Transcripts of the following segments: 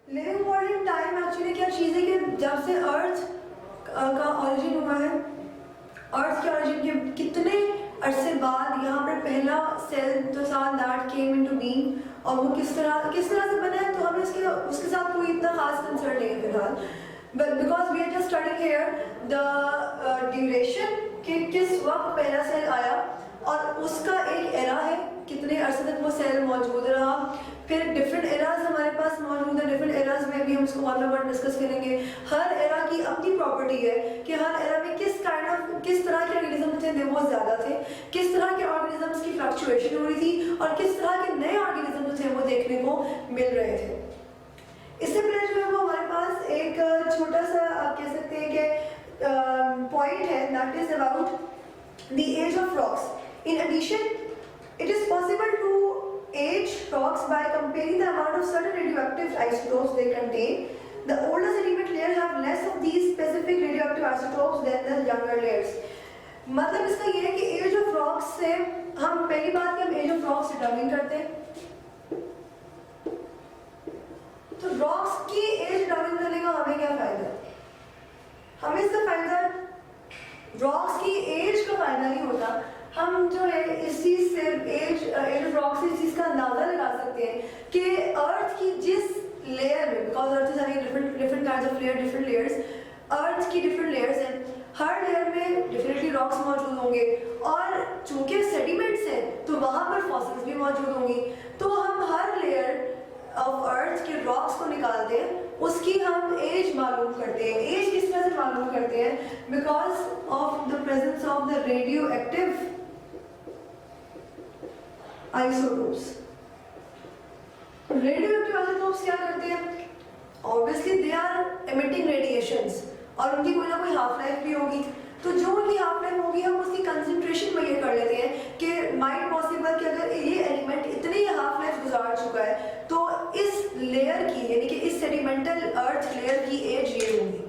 Living world in time actually क्या चीज़ है कि जब से अर्थ का ऑरिजिन हुआ है, अर्थ के ऑरिजिन के कितने अरसे बाद यहाँ पर पहला सेल जो साल दैट केम इनटू बीइंग, और वो किस तरह से बना है, तो हमें उसके साथ कोई इतना खास कंसर्न नहीं है फिलहाल। But because we are just studying here the duration कि किस वक्त पहला सेल आया और उसका एक एरा है, कितने अरसे तक वो सेल मौजूद रहा, फिर डिफरेंट एराज हमारे पास मौजूद है, डिफरेंट एराज में भी हम इसको वन बाय वन डिस्कस करेंगे। हर एरा की अपनी प्रॉपर्टी है कि हर एरा में किस तरह के ऑर्गेनिज्म थे, वो ज़्यादा थे, किस तरह के ऑर्गेनिजम्स की फ्लक्चुएशन हो रही थी, और किस तरह के नए ऑर्गेनिज्म थे वो देखने को मिल रहे थे। इससे पहले जो है वो हमारे पास एक छोटा सा आप कह सकते हैं कि पॉइंट है, that is about the age of rocks. In addition it is possible to age rocks by comparing the amount of certain radioactive isotopes they contain. The older sediment layers have less of these specific radioactive isotopes than the younger layers. मतलब इसका ये है कि as of rocks से हम पहली बात कि हम एज ऑफ रॉक्स डिटरमिन करते हैं, तो रॉक्स की एज डिटरमिन करने का हमें क्या फायदा? हमें इसका फायदा रॉक्स की एज का फायदा नहीं होता। हम जो है इस चीज से एज ऑफ रॉक से इस चीज का अंदाजा लगा सकते हैं कि अर्थ की जिस लेयर में, because earth is having different kinds of layer, different layers, earth की डिफरेंट लेयर्स हैं, हर लेयर में डेफिनेटली रॉक्स मौजूद होंगे, और चूंकि सेडिमेंट्स हैं तो वहां पर फॉसिल्स भी मौजूद होंगी। तो हम हर लेयर ऑफ अर्थ के रॉक्स को निकालते हैं, उसकी हम एज मालूम करते हैं। एज किस तरह से मालूम करते हैं? Because of the presence of the radio active isotopes. Radioactive isotopes क्या करते हैं? Obviously they are emitting radiations, और उनकी कोई ना कोई हाफ लाइफ भी होगी। तो जो उनकी हाफ लाइफ होगी हम उसकी कंसंट्रेशन में ये कर लेते हैं कि माइट पॉसिबल कि अगर ये एलिमेंट इतनी हाफ लाइफ गुजार चुका है तो इस लेयर की, यानी कि इस सेडिमेंटल अर्थ लेयर की एज ये होगी,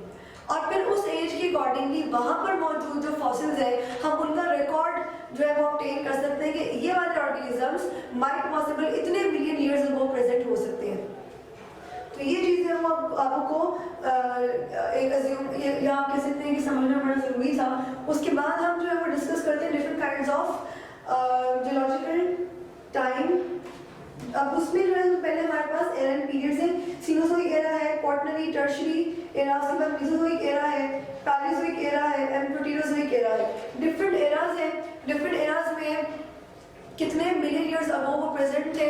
और फिर उस एज के अकॉर्डिंगली वहाँ पर मौजूद जो फॉसिल्स हैं हम उनका रिकॉर्ड जो है वो ऑब्टेन कर सकते हैं कि ये वाले ऑर्गेनिजम्स माइट पॉसिबल इतने मिलियन ईयर्स अगो प्रेजेंट हो सकते हैं। तो ये चीज़ें हम आपको एक अज्यूम या आप कह सकते हैं कि समझना बड़ा ज़रूरी था। उसके बाद हम जो है वो डिस्कस करते हैं different kinds of geological time. अब उसमें जो है पहले हमारे पास एरा एंड पीरियड्स हैं। सीनोजोइक एरा है, क्वाटरनरी, टर्शियरी एरा, उसके बाद मेसोजोइक एरा है, पैलियोजोइक एरा है एंड प्रोटीरोजोइक एरा है। डिफरेंट एराज हैं, डिफरेंट एराज में कितने मिलियन ईयर्स अगो वो प्रेजेंट थे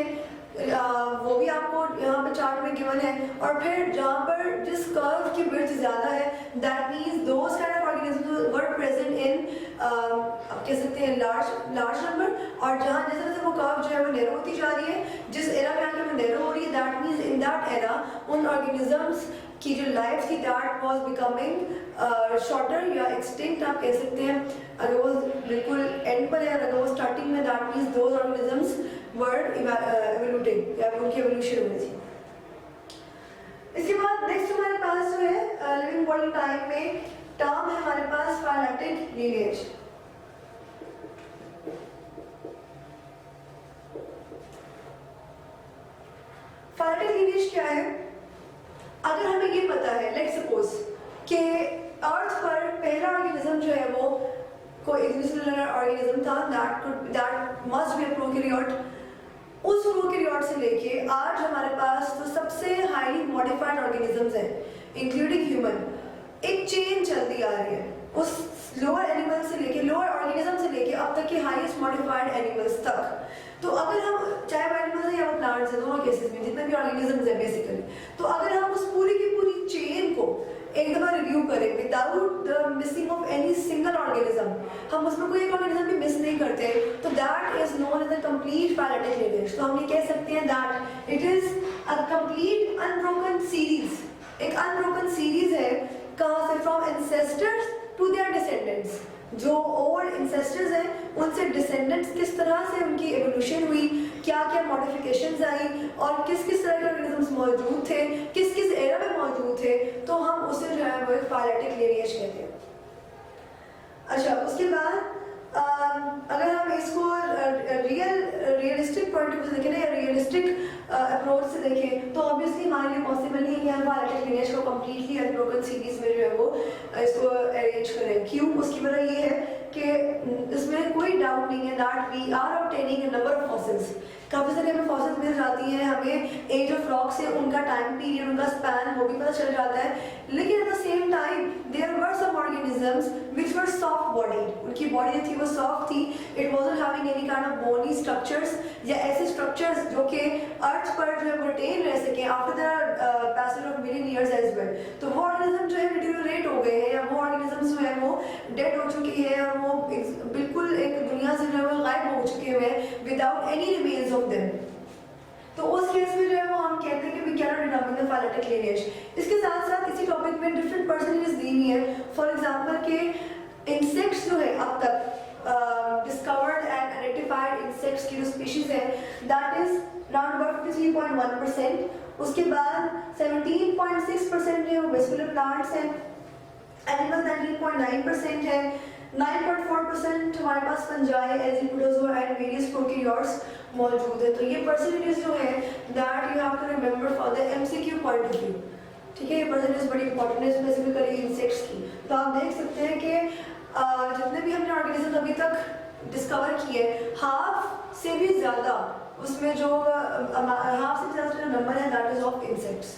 वो भी आपको यहाँ पे चार्ट में गिवन है। और फिर जहाँ पर जिस कर्व की विड्थ ज़्यादा है, that means those kind of organisms were present in आप कह सकते हैं लार्ज नंबर, और जहाँ जैसे जैसे वो कर्व जो है वो नैरो होती जा रही है, जिस एरा में आके वो नैरो हो रही है, that means in that era उन ऑर्गेनिजम्स की जो लाइफ थी दैट वाज बिकमिंग शॉर्टर या एक्सटिंक्ट आप कह सकते हैं। अगर वो बिल्कुल एंड पर है, अगर वो स्टार्टिंग में, दैट मीन्स दोज ऑर्गेनिजम्स वर इवोल्यूटिंग या उनकी एवोल्यूशन हुई थी। इसके बाद नेक्स्ट हमारे पास जो है लिविंग वर्ल्ड टाइम में टर्म है हमारे पास फाइलेटिक लीनिएज। फाइलेटिक लीनिएज क्या है? अगर हमें ये पता है, लेट्स सपोज कि अर्थ पर पहला ऑर्गेनिज्म जो है वो कोई यूनिसेलुलर ऑर्गेनिज्म था, that must be a prokaryote. उस प्रोकैरियोट से लेके आज हमारे पास जो सबसे हाईली मॉडिफाइड ऑर्गेनिजम्स हैं इंक्लूडिंग ह्यूमन, एक चेन चलती आ रही है उस लोअर एनिमल से लेके, लोअर ऑर्गेनिज्म से लेके अब तक के हाईएस्ट मॉडिफाइड एनिमल्स तक। तो अगर हम, चाहे वो एनिमल्स हैं या वो प्लांट्स हैं, दोनों केसेस में जितने भी ऑर्गेनिजम्स हैं बेसिकली, तो अगर हम उस पूरी की पूरी चेन को एक दफा रिव्यू करें without the missing of any single organism, हम उसमें कोई एक ऑर्गेनिज्म भी मिस नहीं करते, तो that is known as a complete phyletic lineage. तो हम ये कह सकते हैं that it is a complete unbroken series. एक अनब्रोकन सीरीज है, कहाँ से? From ancestors to their descendants. जो ओल्ड इंसेस्टर्स हैं उनसे डिसेंडेंट्स किस तरह से उनकी एवोल्यूशन हुई, क्या क्या मॉडिफिकेशंस आई, और किस किस तरह के ऑर्गेनिजम्स मौजूद थे, किस किस एरा में मौजूद थे, तो हम उसे जो है वो एक फाइलेटिक लीनिएज कहते हैं। अच्छा, उसके बाद अगर हम इसको रियलिस्टिक पॉइंट ऑफ व्यू से देखें ना, या रियलिस्टिक अप्रोच से देखें तो ऑब्वियसली हमारे लिए पॉसिबल नहीं है कि हम फाइलेटेड लीनिएज को कम्प्लीटली अनब्रोकन सीरीज में जो है वो इसको अरेंज करें। क्यों? उसकी वजह ये है कि इसमें कोई डाउट नहीं है that we are obtaining a number of fossils. काफ़ी सारे हमें फॉसिल्स मिल जाती हैं, हमें एज ऑफ रॉक से उनका टाइम पीरियड, उनका स्पैन वो भी पता चल जाता है। लेकिन at the same time there were some organisms which were soft bodied, उनकी बॉडी जो थी वो सॉफ्ट थी, it wasn't having any kind of bony structures या ऐसे स्ट्रक्चर्स जो कि अर्थ पर जो है रिटेन रह सके after the passage of million years as well. तो वो ऑर्गेनिज्म जो है डिटेरियोरेट हो गए हैं या वो ऑर्गेनिजम्स जो है वो डेड हो चुकी है और वो बिल्कुल एक दुनिया से जो है वो गायब हो चुके हुए हैं without any remains of them. तो उस केस में जो है वो हम कहते हैं कि we can not determine the phyletic lineage. इसके साथ साथ इसी टॉपिक में डिफरेंट परसेंटेज दी हुई है। फॉर एग्जांपल के इंसेक्ट्स जो है अब तक डिस्कवर्ड एंड आइडेंटिफाइड इंसेक्ट्स की जो स्पीशीज है दैट इज अराउंड अबाउट 53.1%। उसके बाद 17.6% जो वेस्कुलर प्लांट्स हैं, एनिमल 19.9% है, 9.4% हमारे पास फंजाई, एजिप्टोजोआ एंड वेरियस प्रोकैरियोट्स मौजूद है। तो ये परसेंटेज जो है that you have to remember for the MCQ point of view. ठीक है, ये परसेंटेज बड़ी इंपॉर्टेंट है स्पेसिफिकली इंसेक्ट्स की। तो आप देख सकते हैं कि जितने भी हमने ऑर्गेनिज्म अभी तक डिस्कवर किए, हाफ से भी ज़्यादा उसमें जो हाफ से ज़्यादा जो नंबर है that is of insects.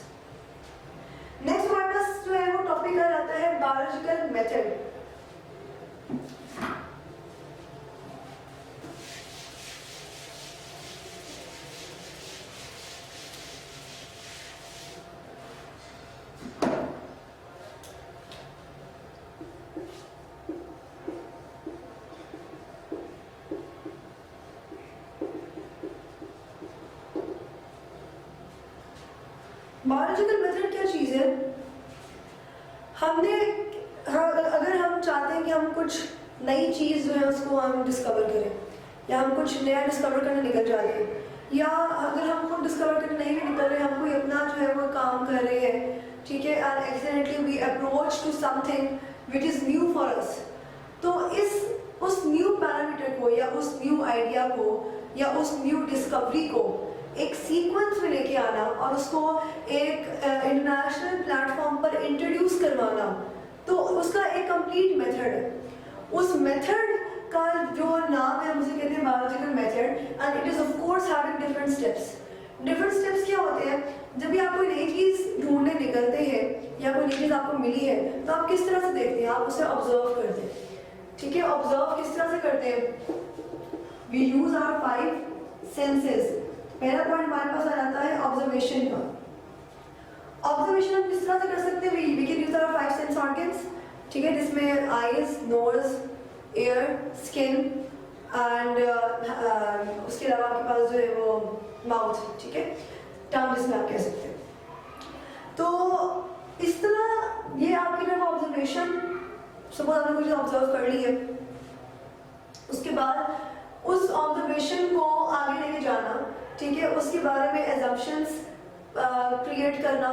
Next हमारे पास जो है वो टॉपिक आ जाता है बायोलॉजिकल मेथड। बायोलॉजिकल मेथड क्या चीज़ है? हमने अगर हम चाहते हैं कि हम कुछ नई चीज़ जो है उसको हम डिस्कवर करें या हम कुछ नया डिस्कवर करने निकल जा रहे हैं, या अगर हम कुछ डिस्कवर करने नहीं भी निकल रहे, हम कोई अपना जो है वो काम कर रहे हैं, ठीक है, and accidentally we approach to something which is new for us, तो उस न्यू पैरामीटर को या उस न्यू आइडिया को या उस न्यू डिस्कवरी को एक सीक्वेंस में लेके आना और उसको एक इंटरनेशनल प्लेटफॉर्म पर इंट्रोड्यूस करवाना, तो उसका एक कंप्लीट मेथड है। उस मेथड का जो नाम है मुझे कहते हैं biological method, and it is of course having different steps. Different steps क्या होते हैं? जब भी आप कोई नई चीज़ ढूंढने निकलते हैं या कोई नई चीज़ आपको मिली है तो आप किस तरह से देखते हैं? आप उसे ऑब्जर्व करते हैं। ठीक है, ऑब्जर्व किस तरह से करते हैं? We use our 5 senses. पहला पॉइंट हमारे पास आ जाता है ऑब्जर्वेशन का। ऑब्जर्वेशन हम किस तरह से कर सकते हैं? We can use our 5 sense organs, ठीक है, जिसमें eyes, nose, ear, skin and उसके अलावा आपके पास जो है वो माउथ, ठीक है, टंग जिसमें आप कह सकते हैं। तो इस तरह ये आपकी जो ऑब्जर्वेशन, सपोज आपने कुछ ऑब्जर्व कर ली है, उसके बाद उस ऑब्जर्वेशन को आगे लेके जाना, ठीक है, उसके बारे में एजम्पशंस क्रिएट करना,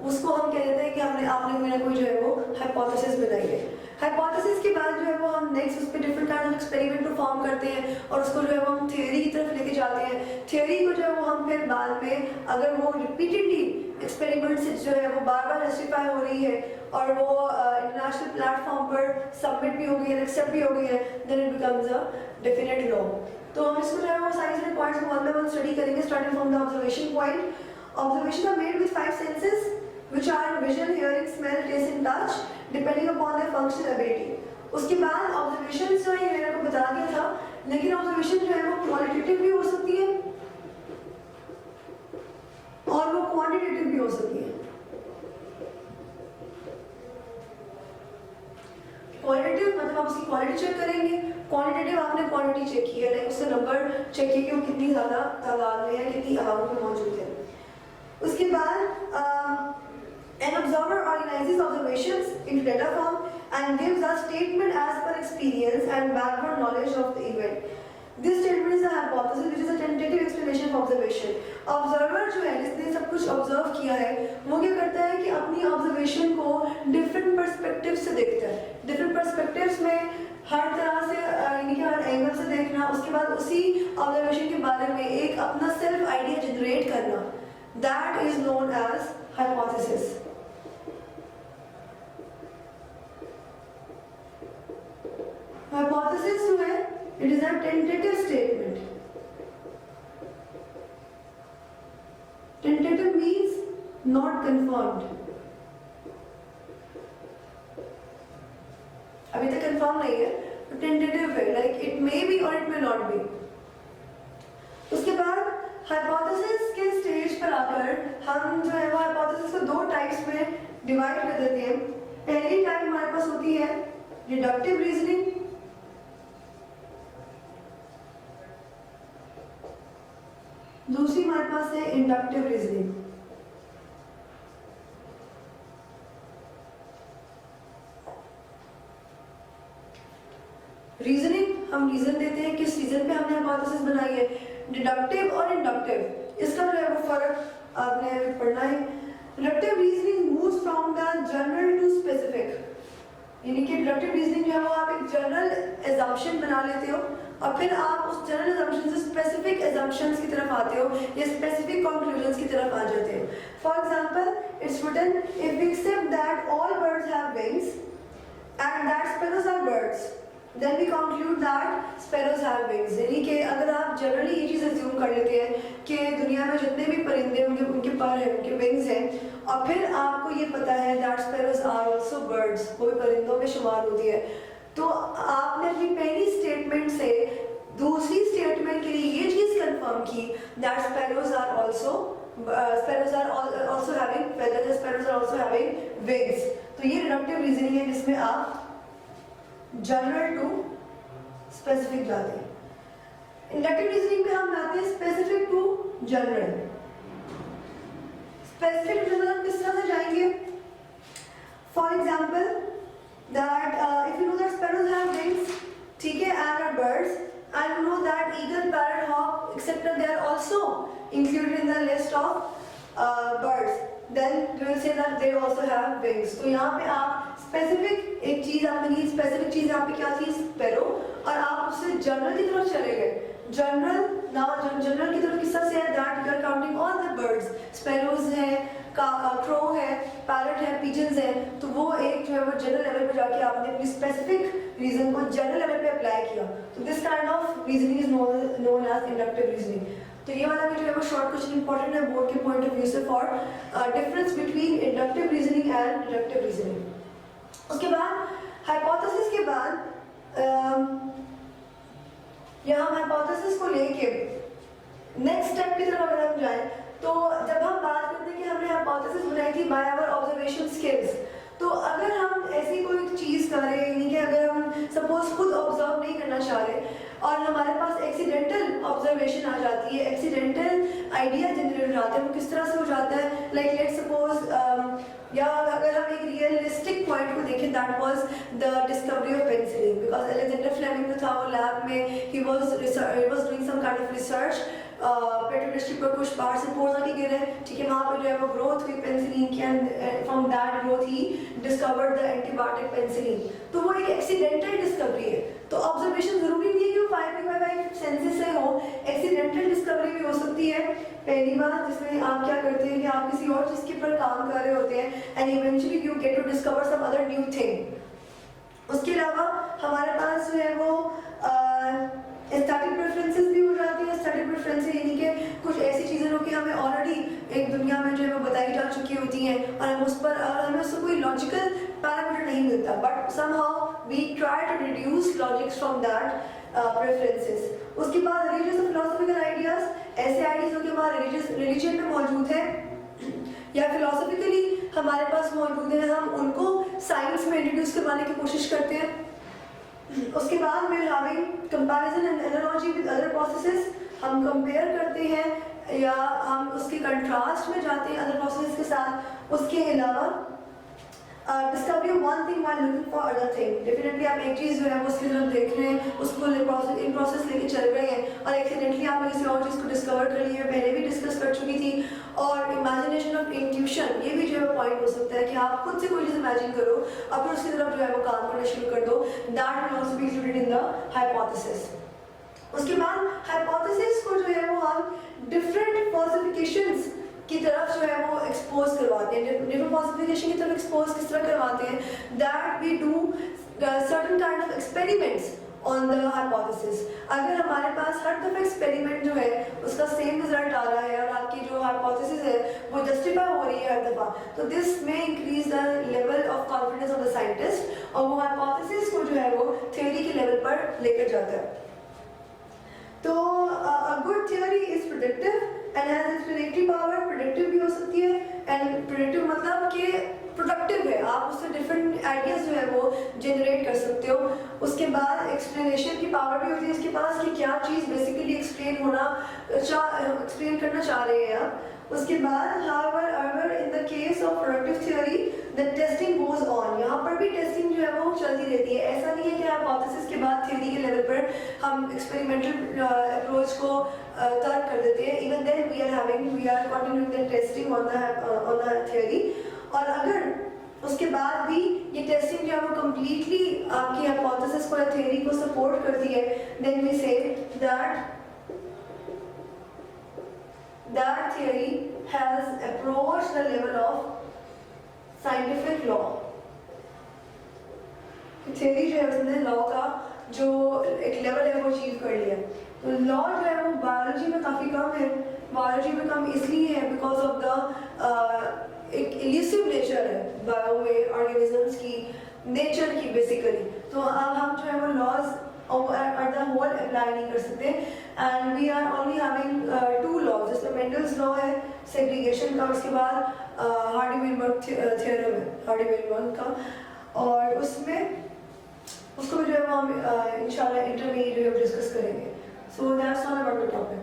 उसको हम कह देते हैं कि आपने कोई ना कोई जो है वो हाइपोथेसिस बनाई है। हाइपोथेसिस के बाद जो है वो हम नेक्स्ट उस पर different kind of experiment perform करते हैं और उसको जो है वो हम थ्योरी की तरफ लेके जाते हैं। थ्योरी को जो है वो हम फिर बाद में अगर वो रिपीटेडली एक्सपेरिमेंट से जो है वो बार बार जस्टिफाई हो रही है और वो इंटरनेशनल प्लेटफॉर्म पर सबमिट भी हो गई है, एक्सेप्ट भी हो गई है, then it becomes a definite law. तो हम इसको जो है वो सारे points one by one study करेंगे, starting from the observation point. Observation are made with 5 senses which are vision, hearing, smell, taste and touch depending upon their functional ability। उसके बाद ऑब्जर्वेशन जो है मैंने आपको बता दिया था, लेकिन ऑब्जर्वेशन जो है वो क्वालिटेटिव भी हो सकती है और वो क्वांटिटेटिव भी हो सकती है। क्वालिटेटिव मतलब आप उसकी क्वालिटी चेक करेंगे, क्वांटिटेटिव आपने क्वांटिटी चेक की है, लाइक उससे नंबर चेक किया कि वो कितनी ज़्यादा तादाद में है, कितनी आवाज़ में मौजूद है। उसके बाद an observer organizes observations into data form and gives a statement as per experience and background knowledge of the event. This statement is a hypothesis which is a tentative explanation of observation. Observer जो है जिसने सब कुछ observe किया है वो क्या करता है कि अपनी observation को different perspectives से देखता है। Different perspectives में हर तरह से यानी कि हर एंगल से देखना, उसके बाद उसी observation के बारे में एक अपना सेल्फ आइडिया जनरेट करना, that is known as hypothesis. Hypothesis जो है it is a tentative statement. Tentative means not confirmed, अभी तक कंफर्म नहीं है, टेंटेटिव है, लाइक इट मे बी और इट मे नॉट बी। उसके बाद हाइपोथेसिस के स्टेज पर आकर हम जो है वो हाइपोथेसिस को दो टाइप्स में डिवाइड कर देते हैं। पहली टाइप हमारे पास होती है डिडक्टिव रीजनिंग, दूसरी हमारे पास है इंडक्टिव रीजनिंग। रीजनिंग हम रीजन देते हैं किस रीजन पे हमने हाइपोथेसिस बनाई है। डिडक्टिव और इंडक्टिव इसका जो है वो फर्क आपने पढ़ना है। Deductive reasoning moves from the general to specific, यानी कि डिडक्टिव रीजनिंग जो है वो आप एक जनरल एजम्पशन बना लेते हो और फिर आप उस जनरल एजम्पशन से स्पेसिफिक एजम्पशंस की तरफ आते हो या स्पेसिफिक कंक्लूजंस की तरफ आ जाते हो। For example it's written if we accept that all birds have wings and that sparrows are birds then we conclude that sparrows have wings. यानी कि अगर आप जनरली ये चीज़ अज्यूम कर लेते हैं कि दुनिया में जितने भी परिंदे उनके पर हैं, उनके विंग्स हैं, और फिर आपको ये पता है that sparrows are also birds, वो भी परिंदों में शुमार होती है, तो आपने अपनी पहली स्टेटमेंट से दूसरी स्टेटमेंट के लिए ये चीज़ कंफर्म की that sparrows are also having feathers, sparrows are also having wings. तो ये डिडक्टिव रीजनिंग है जिसमें आप जनरल टू स्पेसिफिक जाते हैं। इंडक्टिव रीजनिंग में हम जाते हैं specific to general. Specific to general किस तरह से जाएंगे? For example that if you know that sparrows have wings, ठीक है, and are birds, and you know that eagle, parrot, hawk etc. they are also included in the list of birds, then we will say that they also have wings। तो यहाँ पे आप specific एक चीज आपने ली, specific चीज यहाँ पे क्या थी, स्पैरो, और आप उससे जनरल की तरफ चले गए। जनरल की तरफ किस तरह से है that you are counting all the birds, sparrows है, क्रो है, पैरट है, पिजन्स है, तो वो एक जो है वो जनरल लेवल पे जाके आपने अपनी स्पेसिफिक रीजन को जनरल लेवल पे अप्लाई किया। तो this kind of reasoning is known as inductive reasoning. तो ये वाला भी जो है वो शॉर्ट क्वेश्चन इंपॉर्टेंट है बोर्ड के पॉइंट ऑफ व्यू से for difference between inductive reasoning and deductive reasoning. उसके बाद हाइपोथेसिस के बाद यहाँ हाइपोथेसिस को लेके नेक्स्ट स्टेप की तरफ अगर हम जाएं तो जब हम बात करते हैं कि हमने हाइपोथेसिस बनाई थी बाय आवर ऑब्जर्वेशन स्किल्स, तो अगर हम ऐसी कोई चीज़ कर रहे हैं, यानी कि अगर हम सपोज खुद ऑब्जर्व नहीं करना चाह रहे और हमारे पास एक्सीडेंटल ऑब्जर्वेशन आ जाती है, एक्सीडेंटल आइडिया जनरेट हो जाता है, वो किस तरह से हो जाता है, लाइक लेट सपोज या अगर हम एक रियलिस्टिक पॉइंट को देखें that was the discovery of penicillin, because Alexander Fleming जो था वो लैब में ही was doing some kind of research, petro industry पर कुछ बाहर से पोर्स आके गिरे, ठीक है, वहाँ पर जो है वो ग्रोथ हुई पेनिसिलिन की and from that growth he discovered the antibiotic penicillin. तो वो एक एक्सीडेंटल डिस्कवरी है। तो ऑब्जर्वेशन जरूरी नहीं है कि वो 5 सेंसेस से हो, एक्सीडेंटल डिस्कवरी भी हो सकती है। पहली बात जिसमें आप क्या करते हैं कि आप किसी और चीज़ के ऊपर काम कर रहे होते हैं and eventually you get to discover some other new thing. उसके अलावा हमारे पास जो है वो एस्थेटिक प्रेफरेंसेस भी हो जाती है। एस्थेटिक प्रेफरेंसेस यानी कि कुछ ऐसी चीज़ें जो कि हमें ऑलरेडी एक दुनिया में जो है वो बताई जा चुकी होती हैं और हम उस पर हमें उससे कोई लॉजिकल पैरामीटर नहीं मिलता, but somehow we try to reduce logics from that preferences. उसके बाद रिलीजियस और फिलोसॉफिकल आइडियाज, ऐसे आइडियाज जो कि हमारे रिलीजन में मौजूद है या फिलोसॉफिकली हमारे पास मौजूद है, हम उनको साइंस में इंट्रोड्यूस करवाने की कोशिश करते हैं। उसके बाद we're having comparison and analogy with other processes, हम कंपेयर करते हैं या हम उसके कंट्रास्ट में जाते हैं अदर प्रोसेसेस के साथ। उसके अलावा discovery of one thing while looking for other thing, definitely आप एक चीज़ जो है वो उसकी तरफ देख रहे हैं, उसको इन प्रोसेस लेके चल रहे हैं और एक्सीडेंटली आपने किसी और चीज़ को डिस्कवर कर लिया, पहले भी डिस्कस कर चुकी थी। और इमेजिनेशन ऑफ इंट्यूशन, ये भी जो है पॉइंट हो सकता है कि आप खुद से कोई चीज़ इमेजिन करो और फिर उसकी तरफ जो है वो काम करना शुरू कर दो। That will also be included in the hypothesis. उसके बाद हाइपोथेसिस को जो है वो हम डिफरेंट फॉल्सिफिकेशंस की तरफ एक्सपोज करवाते हैं, न्यूरोफॉस्फोरिलेशन की तरफ एक्सपोज किस तरह करवाते हैं, that we do certain kind of experiments on the hypothesis. अगर हमारे पास हर दफा एक्सपेरिमेंट जो है उसका सेम रिजल्ट आ रहा है और आपकी जो हाइपोथेसिस है वो जस्टिफाई हो रही है हर दफा, तो दिस में increase the level of confidence of the scientist और वो हाइपोथेसिस को जो है वो थ्योरी के लेवल पर लेकर जाता है। तो a good theory is predictive and has explanatory power. Predictive भी हो सकती है एंड प्रेडिक्टिव मतलब कि प्रोडक्टिव है, आप उससे डिफरेंट आइडियाज जो है वो जनरेट कर सकते हो। उसके बाद एक्सप्लेनेशन की पावर भी होती है उसके पास कि क्या चीज़ बेसिकली एक्सप्लेन करना चाह रहे हैं आप। उसके बाद however in the case of productive theory the testing goes on, यहाँ पर भी टेस्टिंग जो है वो चलती रहती है। ऐसा नहीं है कि हाइपोथेसिस के बाद थ्योरी के लेवल पर हम एक्सपेरिमेंटल अप्रोच को तर्क कर देते हैं। Even then we are continuing the testing on the theory. और अगर उसके बाद भी ये टेस्टिंग जो है वो कम्प्लीटली आपकी हाइपोथेसिस को या थ्योरी को सपोर्ट करती है, देन वी से that theory has approached the level of scientific law। Theory जो है उसने लॉ का जो एक लेवल है वो अचीव कर लिया। तो लॉ जो है वो बायोलॉजी में काफ़ी कम है। बायोलॉजी में कम इसलिए है बिकॉज ऑफ द एक इल्यूसिव नेचर है बायो में ऑर्गेनिजम्स की, नेचर की बेसिकली। तो अब हम जो है वो laws at the whole apply नहीं कर सकते and we are only having two laws, जिसमें मेंडल्स लॉ है सेग्रीगेशन का, उसके बाद हार्डी-वेनबर्ग थ्योरम है हार्डी-वेनबर्ग का, और उसमें उसको भी जो है वो हम इंशाल्लाह इंटरमीडिएट डिस्कस करेंगे। So that's all about the topic.